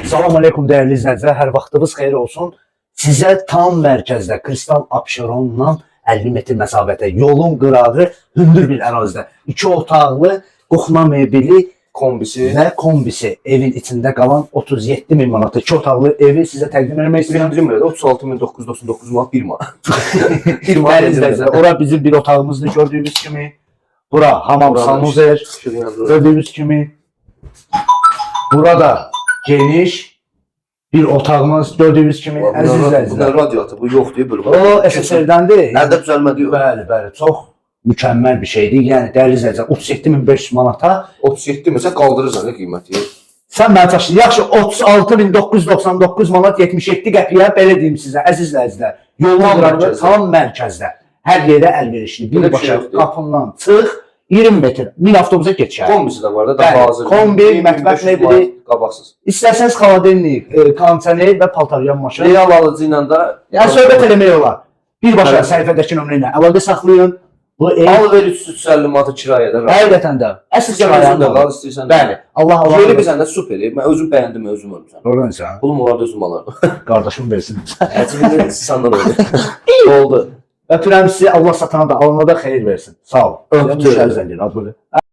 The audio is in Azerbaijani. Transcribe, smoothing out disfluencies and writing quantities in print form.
Salam aleykum değerli izləyicilər, hər vaxtınız xeyir olsun. Sizə tam mərkəzdə Kristal Abşerondan 50 metr məsafədə, yolun qırağı, hündür bir ərazidə 2 otaqlı, qoxma mebeli kombisi evin içində qalan 37.000 manata 2 otaqlı evi sizə təqdim etmək istəyirəm. 36.999 manat 1 manat. Değerli izləyicilər, ora bizim bir otağımızdır gördüyünüz kimi. Bura hamam sanuzer gördüyünüz kimi. Burada geniş bir otağımız gördüyünüz kimi. Əziz izləyicilər. Bu radiatı, bu yoxdur böyle. O SSR-dəndir. Əldə düzəlmədi yox. Bəli, çox mükəmməl bir şeydir. Yəni dəyərli izləyicilər 37.500 manata 37 məsəl qaldırırsan ne qiyməti? sən mənə çaşdın. Yaxşı 36.999 manat 77 qəpiyə belə deyim sizə əziz izləyicilər. Yolun qırağı tam mərkəzdə. Hər yerə əlverişli. Birbaşa qapından çıx 20 metr. Min avtobusa geçər. Kombisi də var da, daha hazır. Kombi, mətbəx mebeli, qabaqsız. İstəsəniz xaladelnik, kondisioner və paltaryan maşın. Real alıcı ilə də Yəni söhbət eləmək olar. Birbaşa səhifədəki nömrə ilə əlaqə saxlayın. Bu ev al ver 350 manata kirayədə. həqiqətən də əsl Kirayəndə qal istəyirsən. Bəli. Allah Allah. Böyle bizəndə super. Mən özüm bəyəndim, özüm ölmüşəm. Oradan sən. Pulum olardı özüm alardım. Qardaşım versin. Əcəbi sandan oldu. Oldu. Öpürəm sizi. Allah satana da alana da xeyir versin. Sağ ol. Öptüm. Müşahizə edin.